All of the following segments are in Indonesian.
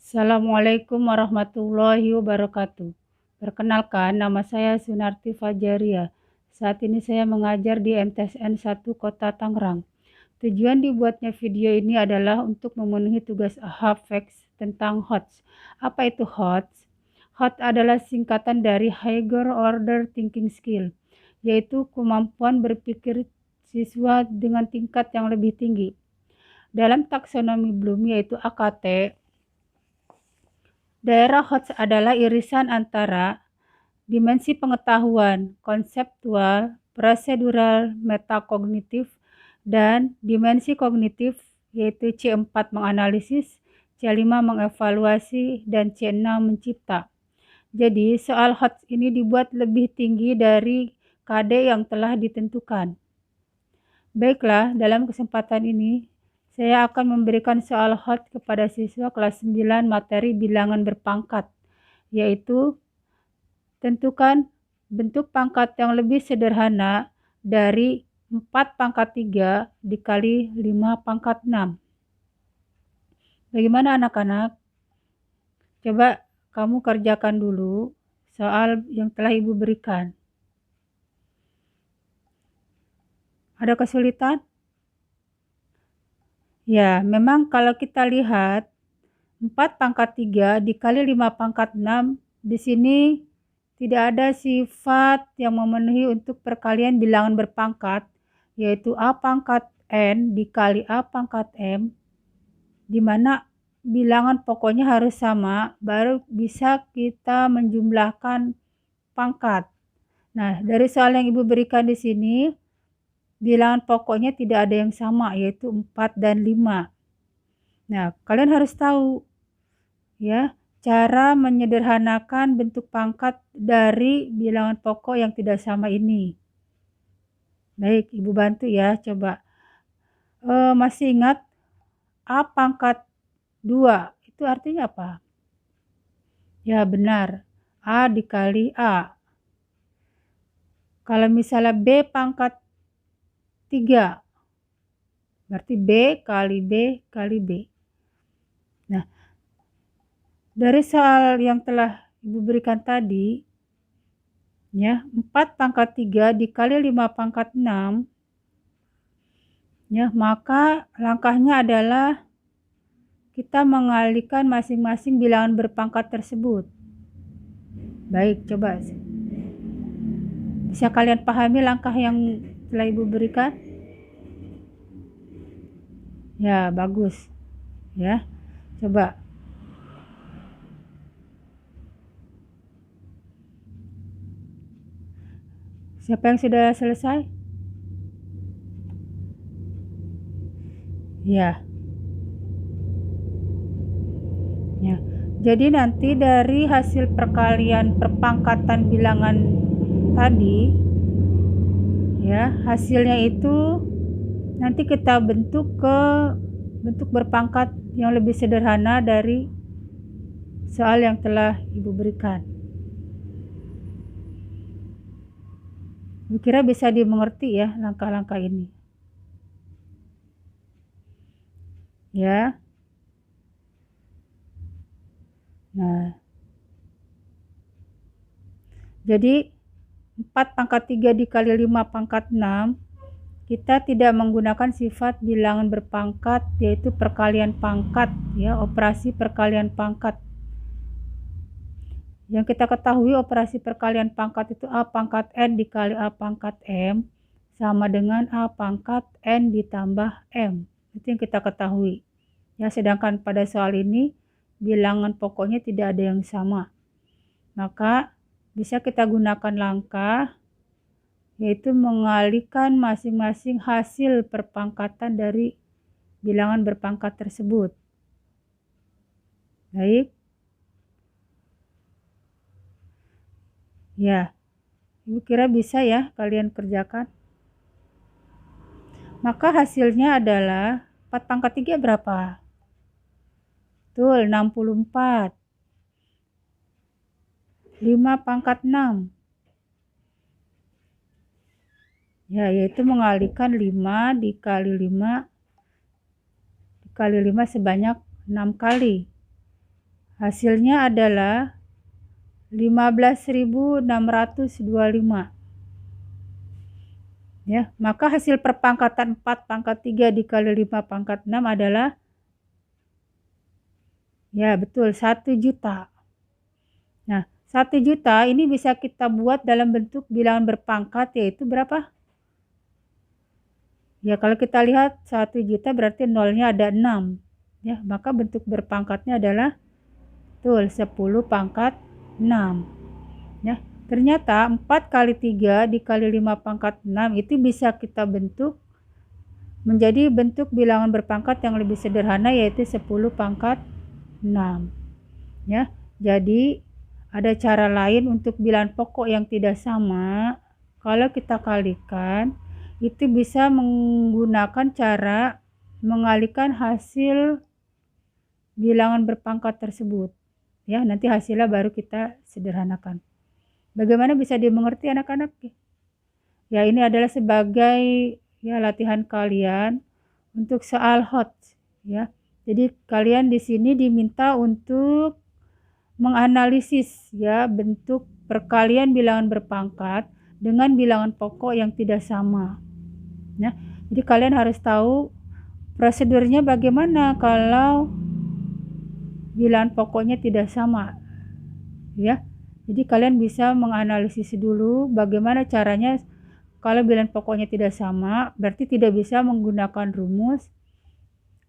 Assalamualaikum warahmatullahi wabarakatuh. Perkenalkan, nama saya Sunarti Fajaria. Saat ini saya mengajar di MTSN 1 Kota Tangerang. Tujuan dibuatnya video ini adalah untuk memenuhi tugas HAFEX tentang HOTS. Apa itu HOTS? HOTS adalah singkatan dari Higher Order Thinking Skill, yaitu kemampuan berpikir siswa dengan tingkat yang lebih tinggi. Dalam taksonomi Bloom, yaitu AKT, daerah HOTS adalah irisan antara dimensi pengetahuan, konseptual, prosedural, metakognitif, dan dimensi kognitif, yaitu C4 menganalisis, C5 mengevaluasi, dan C6 mencipta. Jadi soal HOTS ini dibuat lebih tinggi dari KD yang telah ditentukan. Baiklah, dalam kesempatan ini saya akan memberikan soal HOTS kepada siswa kelas 9 materi bilangan berpangkat, yaitu tentukan bentuk pangkat yang lebih sederhana dari 4 pangkat 3 dikali 5 pangkat 6. Bagaimana anak-anak? Coba kamu kerjakan dulu soal yang telah Ibu berikan. Ada kesulitan? Ya, memang kalau kita lihat 4 pangkat 3 dikali 5 pangkat 6, di sini tidak ada sifat yang memenuhi untuk perkalian bilangan berpangkat, yaitu A pangkat N dikali A pangkat M, di mana bilangan pokoknya harus sama, baru bisa kita menjumlahkan pangkat. Nah, dari soal yang Ibu berikan di sini, bilangan pokoknya tidak ada yang sama, yaitu 4 dan 5. Nah, kalian harus tahu ya, cara menyederhanakan bentuk pangkat dari bilangan pokok yang tidak sama ini. Baik, Ibu bantu ya, coba. Masih ingat A pangkat 2, itu artinya apa? Ya benar, A dikali A. Kalau misalnya B pangkat 3, berarti B kali B kali B. Nah, dari soal yang telah Ibu berikan tadi, ya, 4 pangkat 3 dikali 5 pangkat 6, ya, maka langkahnya adalah kita mengalihkan masing-masing bilangan berpangkat tersebut. Baik, coba. Bisa kalian pahami langkah yang telah Ibu berikan? Ya, bagus. Ya, coba. Siapa yang sudah selesai? Ya. Ya. Jadi nanti dari hasil perkalian perpangkatan bilangan tadi, ya, hasilnya itu nanti kita bentuk ke bentuk berpangkat yang lebih sederhana dari soal yang telah Ibu berikan. Kira bisa dimengerti ya langkah-langkah ini. Ya. Nah, jadi 4 pangkat 3 dikali 5 pangkat 6, kita tidak menggunakan sifat bilangan berpangkat, yaitu perkalian pangkat, ya, operasi perkalian pangkat. Yang kita ketahui operasi perkalian pangkat itu A pangkat N dikali A pangkat M sama dengan A pangkat N ditambah M. Itu yang kita ketahui. Ya, sedangkan pada soal ini bilangan pokoknya tidak ada yang sama. Maka bisa kita gunakan langkah yaitu mengalihkan masing-masing hasil perpangkatan dari bilangan berpangkat tersebut. Baik. Ya, Ibu kira bisa ya kalian kerjakan. Maka hasilnya adalah 4 pangkat 3 berapa? Betul, 64. 5 pangkat 6. Ya, yaitu mengalihkan 5 dikali 5 dikali 5 sebanyak 6 kali. Hasilnya adalah 15.625. Ya, maka hasil perpangkatan 4 pangkat 3 dikali 5 pangkat 6 adalah, ya betul, 1 juta. Nah, 1 juta ini bisa kita buat dalam bentuk bilangan berpangkat, yaitu berapa? Ya, kalau kita lihat 1 juta berarti nolnya ada 6. Ya, maka bentuk berpangkatnya adalah betul 10 pangkat 6. Ya, ternyata 4 kali 3 dikali 5 pangkat 6 itu bisa kita bentuk menjadi bentuk bilangan berpangkat yang lebih sederhana, yaitu 10 pangkat 6. Ya, jadi ada cara lain untuk bilangan pokok yang tidak sama. Kalau kita kalikan, itu bisa menggunakan cara mengalihkan hasil bilangan berpangkat tersebut. Ya, nanti hasilnya baru kita sederhanakan. Bagaimana bisa dimengerti anak-anak? Ya, ini adalah sebagai ya latihan kalian untuk soal hot ya. Jadi kalian di sini diminta untuk menganalisis ya bentuk perkalian bilangan berpangkat dengan bilangan pokok yang tidak sama. Ya. Jadi kalian harus tahu prosedurnya bagaimana kalau bilangan pokoknya tidak sama. Ya. Jadi kalian bisa menganalisis dulu bagaimana caranya. Kalau bilangan pokoknya tidak sama, berarti tidak bisa menggunakan rumus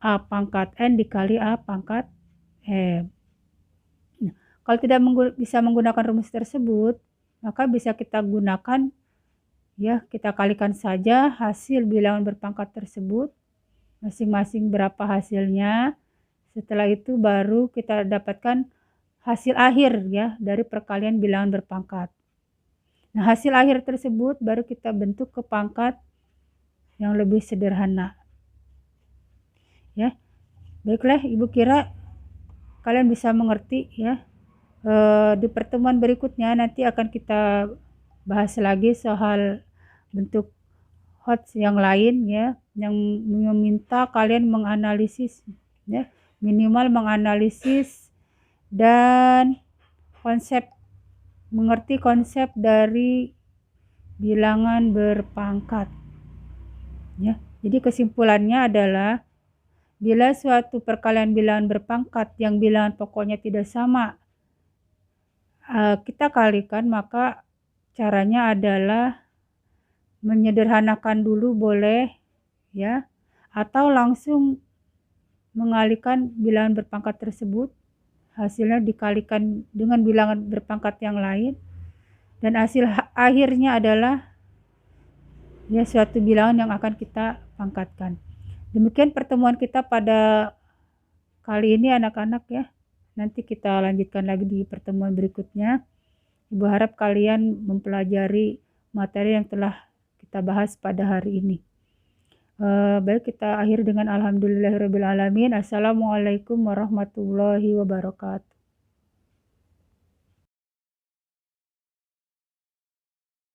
A pangkat N dikali A pangkat M. Nah, kalau tidak bisa menggunakan rumus tersebut, maka bisa kita gunakan, ya kita kalikan saja hasil bilangan berpangkat tersebut, masing-masing berapa hasilnya. Setelah itu baru kita dapatkan hasil akhir ya dari perkalian bilangan berpangkat. Nah, hasil akhir tersebut baru kita bentuk ke pangkat yang lebih sederhana. Ya, baiklah, Ibu kira kalian bisa mengerti ya. Di pertemuan berikutnya nanti akan kita bahas lagi soal bentuk hot yang lain ya, yang meminta kalian menganalisis ya, minimal menganalisis dan mengerti konsep dari bilangan berpangkat ya. Jadi kesimpulannya adalah bila suatu perkalian bilangan berpangkat yang bilangan pokoknya tidak sama kita kalikan, maka caranya adalah menyederhanakan dulu boleh ya, atau langsung mengalihkan bilangan berpangkat tersebut, hasilnya dikalikan dengan bilangan berpangkat yang lain, dan hasil akhirnya adalah ya suatu bilangan yang akan kita pangkatkan. Demikian pertemuan kita pada kali ini anak-anak ya. Nanti kita lanjutkan lagi di pertemuan berikutnya. Ibu harap kalian mempelajari materi yang telah kita bahas pada hari ini. Baik, kita akhiri dengan alhamdulillahirabbil alamin. Assalamualaikum warahmatullahi wabarakatuh.